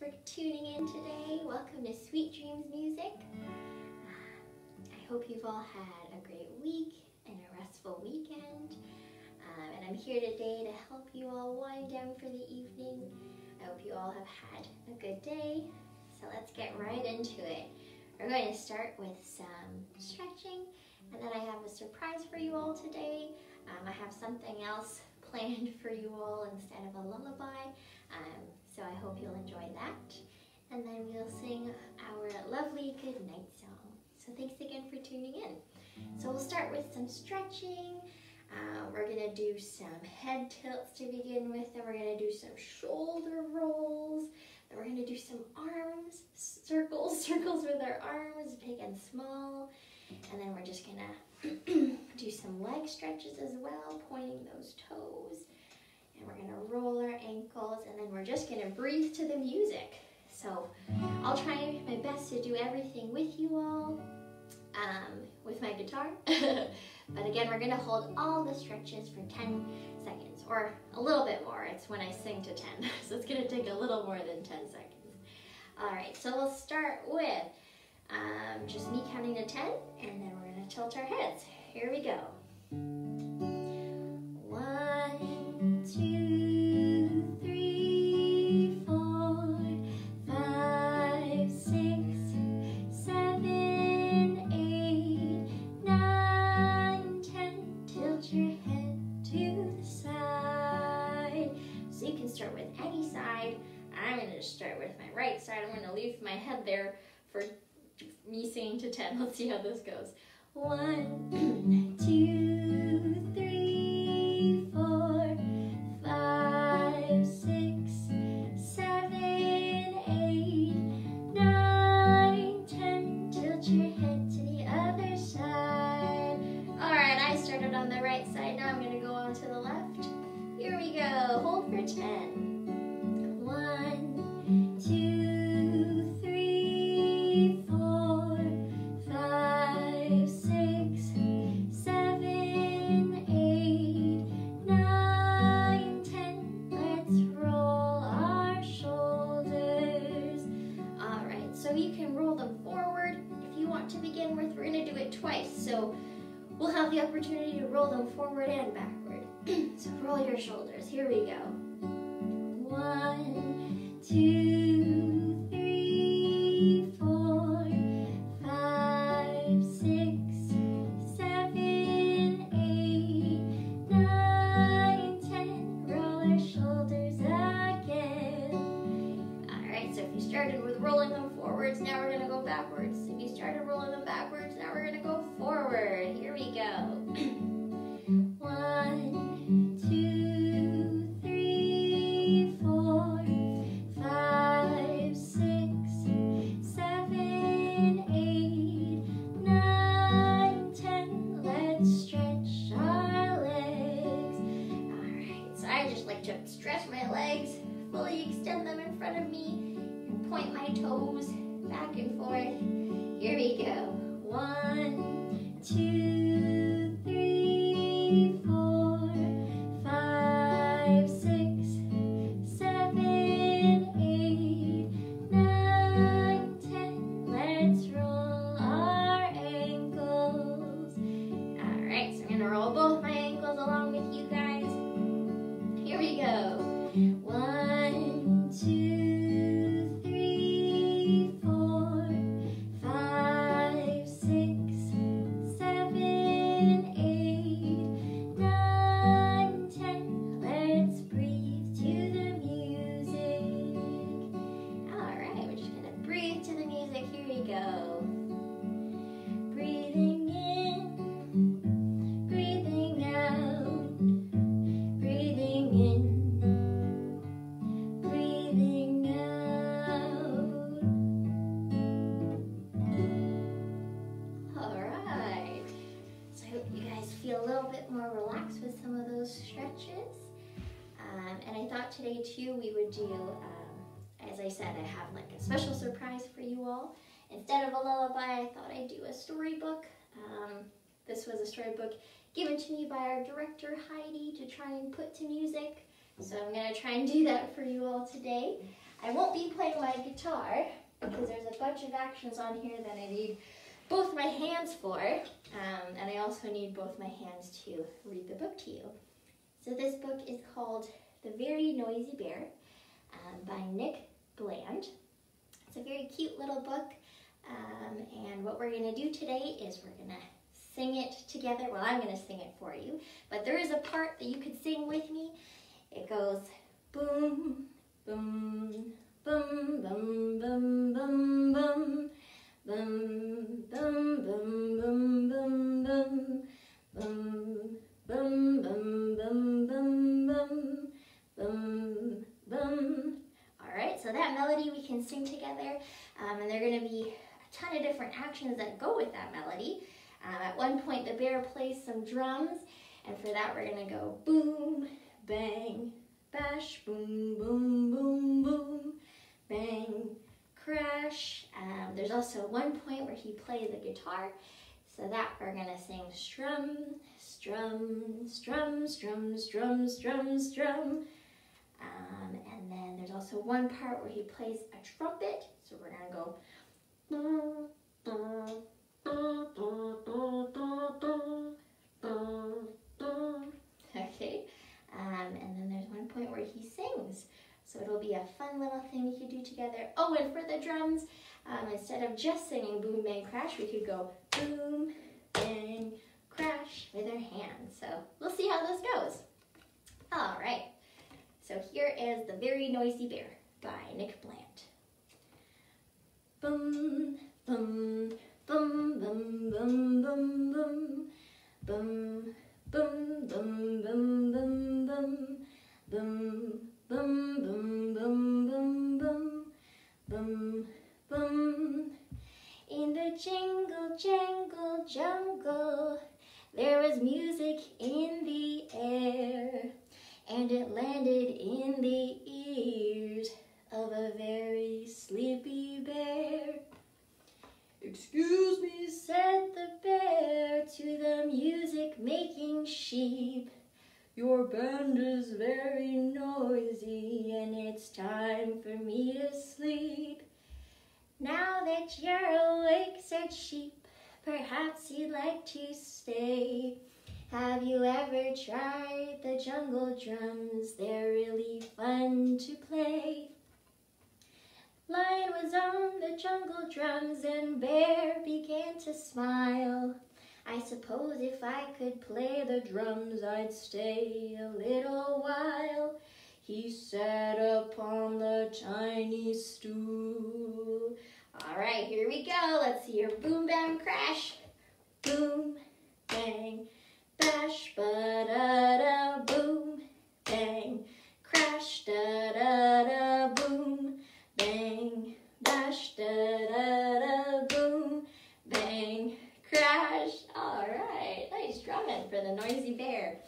for tuning in today. Welcome to Sweet Dreams Music. I hope you've all had a great week and a restful weekend. And I'm here today to help you all wind down for the evening. I hope you all have had a good day. So let's get right into it. We're going to start with some stretching, and then I have a surprise for you all today. I have something else planned for you all instead of a lullaby. So I hope you'll enjoy that. And then we'll sing our lovely good night song. So thanks again for tuning in. So we'll start with some stretching. We're going to do some head tilts to begin with. Then we're going to do some shoulder rolls. Then we're going to do some arms, circles with our arms, big and small. And then we're just going to do some leg stretches as well, pointing those toes. And we're going to roll our ankles, and then we're just going to breathe to the music. So I'll try my best to do everything with you all, with my guitar. But again, we're going to hold all the stretches for 10 seconds, or a little bit more. It's when I sing to 10, so it's going to take a little more than 10 seconds. All right, so we'll start with just me counting to 10, and then we're going to tilt our heads. Here we go. 1, 2, 3, 4, 5, 6, 7, 8, 9, 10. Tilt your head to the side. So you can start with any side. I'm going to start with my right side. I'm going to leave my head there for me singing to 10. Let's see how this goes. 1, 2, 3, 4, 5, 6, 7, 8, 9, 10. Tilt your head to the other side. Alright, I started on the right side. Now I'm going to go on to the left. Here we go. Hold for 10. 1, 2, 3, 4, 5, 6, 7, 8, 9, 10. Let's roll our shoulders. All right, so you can roll them forward if you want to begin with. We're going to do it twice, so we'll have the opportunity to roll them forward and backward. So roll your shoulders. Here we go. 1, 2, 3, 4, 5, 6, 7, 8, 9, 10. Roll our shoulders again. Alright, so if you started with rolling them forwards, now we're going to go backwards. If you started rolling them backwards, now we're going to go forward. Here we go. 1, 2, 3, 4, 5, 6, 7, 8, 9, 10. Let's stretch our legs. Alright, so I just like to stretch my legs, fully extend them in front of me, and point my toes back and forth. Here we go. 1, 2, 3, 4, 5, 6, 7, 8, 9, 10. Let's roll our ankles. Alright, so I'm going to roll both my ankles along with you guys. Here we go. 1, 2, 3, 4, 5, 6, 7, 8, 9, 10. Let's breathe to the music. Alright, we're just going to breathe to the music. Here we go. Breathing in, breathing out, breathing in, breathing out. Alright, so I hope you guys feel a little bit more relaxed with some of those stretches. And I thought today too we would do, as I said, I have like a special surprise for you all. Instead of a lullaby, I thought I'd do a storybook. This was a storybook given to me by our director Heidi to try and put to music. So I'm going to try and do that for you all today. I won't be playing my guitar because there's a bunch of actions on here that I need both my hands for, and I also need both my hands to read the book to you. So this book is called The Very Noisy Bear by Nick Bland. It's a very cute little book, and what we're going to do today is we're going to sing it together. Well, I'm going to sing it for you, but there is a part that you could sing with me. It goes boom, boom, boom, boom, boom, boom, boom. Bum, bum, bum, bum, bum, bum, bum, bum, bum, bum, bum, bum, bum. All right, so that melody we can sing together, and there are going to be a ton of different actions that go with that melody. At one point, the bear plays some drums, and for that, we're going to go boom, bang, bash, boom, boom, boom, boom, bang, crash. There's also one point where he plays the guitar, so that we're gonna sing strum, strum, strum, strum, strum, strum, strum. And then there's also one part where he plays a trumpet, so we're gonna go. Okay, and then there's one point where he sings. So it'll be a fun little thing we could do together. Oh, and for the drums, instead of just singing boom, bang, crash, we could go boom, bang, crash with our hands. So we'll see how this goes. All right, so here is The Very Noisy Bear by Nick Bland. Boom, boom, boom, boom, boom, boom, boom, boom, boom, boom, boom, boom, boom, boom. Bum, bum, bum, bum, bum, bum, bum. In the jingle, jangle, jungle, there was music in the air, and it landed in the ears of a very sleepy bear. "Excuse me," said the bear to the music-making sheep, "your band is very noisy, and it's time for me to sleep." "Now that you're awake," said Sheep, "perhaps you'd like to stay. Have you ever tried the jungle drums? They're really fun to play." Lion was on the jungle drums, and Bear began to smile. "I suppose if I could play the drums, I'd stay a little while." He sat upon the tiny stool. All right, here we go. Let's see your boom, bang, crash. Boom, bang, bash, ba-da-da, boom, bang, crash, da-da-da, boom, bang, bash, da-da-da, boom, bang, crash. All right, nice drumming for the noisy bear.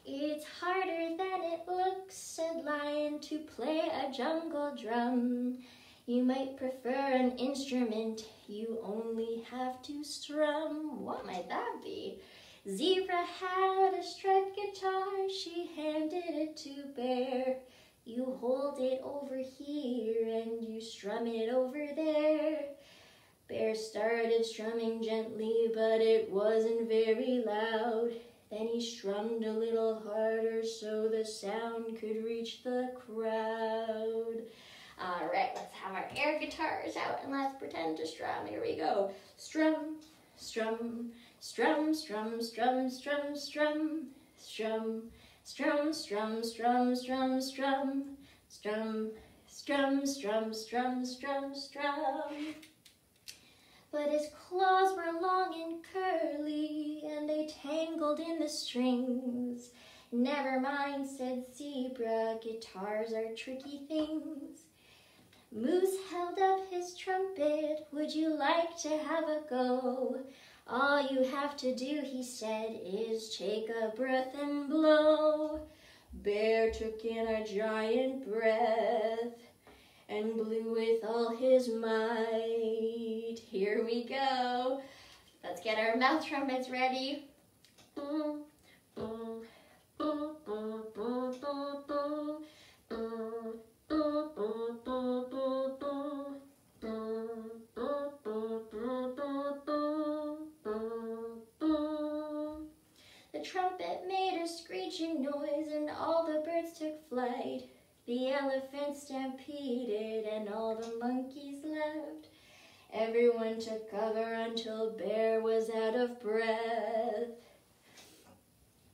"It's harder than it looks," said Lion, "to play a jungle drum. You might prefer an instrument you only have to strum." What might that be? Zebra had a striped guitar. She handed it to Bear. "You hold it over here and you strum it over there." Bear started strumming gently, but it wasn't very loud. Then he strummed a little harder so the sound could reach the crowd. All right, let's have our air guitars out and let's pretend to strum. Here we go. Strum, strum, strum, strum, strum, strum, strum, strum, strum, strum, strum, strum, strum, strum, strum, strum, strum, strum, strum. But his claws were long and curly, and they tangled in the strings. "Never mind," said Zebra, "guitars are tricky things." Moose held up his trumpet. "Would you like to have a go? All you have to do," he said, "is take a breath and blow." Bear took in a giant breath and blew with all his might. Here we go. Let's get our mouth trumpets ready. noise and all the birds took flight. The elephants stampeded and all the monkeys left. Everyone took cover until Bear was out of breath.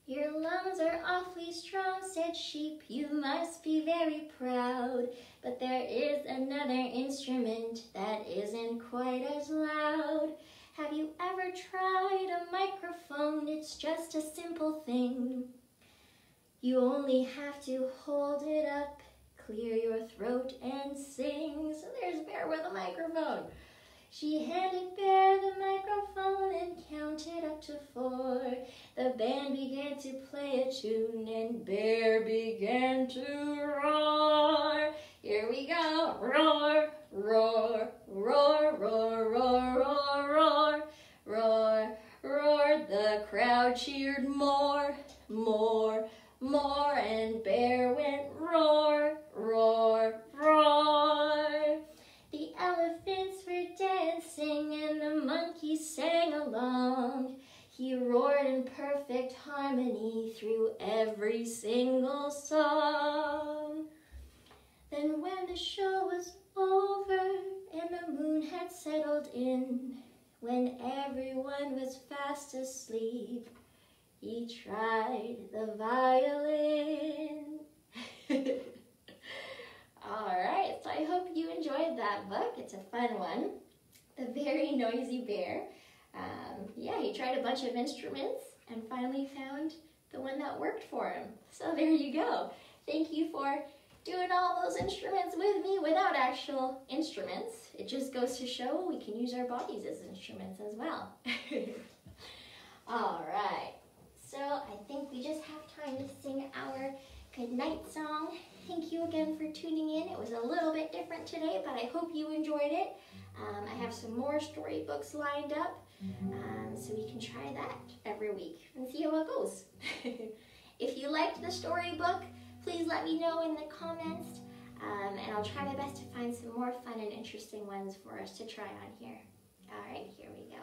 Your lungs are awfully strong, said Sheep, you must be very proud. But there is another instrument that isn't quite as loud. Have you ever tried a microphone? It's just a simple thing. You only have to hold it up, clear your throat and sing. So there's Bear with a microphone. She handed Bear the microphone and counted up to 4. The band began to play a tune and Bear began to roar. Here we go. Roar, roar, roar, roar, roar, roar, roar, roar, roar. The crowd cheered more, more, more, and Bear went roar, roar, roar. The elephants were dancing and the monkeys sang along. He roared in perfect harmony through every single song. Then when the show was over and the moon had settled in, when everyone was fast asleep, he tried the violin. All right, so I hope you enjoyed that book. It's a fun one. The Very Noisy Bear. Yeah, he tried a bunch of instruments and finally found the one that worked for him. So there you go. Thank you for doing all those instruments with me without actual instruments. It just goes to show we can use our bodies as instruments as well. All right, so I think we just have time to sing our goodnight song. Thank you again for tuning in. It was a little bit different today, but I hope you enjoyed it. I have some more storybooks lined up, so we can try that every week and see how it goes. If you liked the storybook, please let me know in the comments, and I'll try my best to find some more fun and interesting ones for us to try on here. All right, here we go.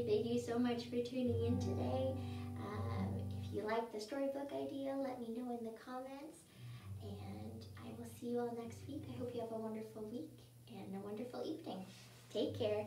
Thank you so much for tuning in today. If you like the storybook idea, let me know in the comments. And I will see you all next week. I hope you have a wonderful week and a wonderful evening. Take care.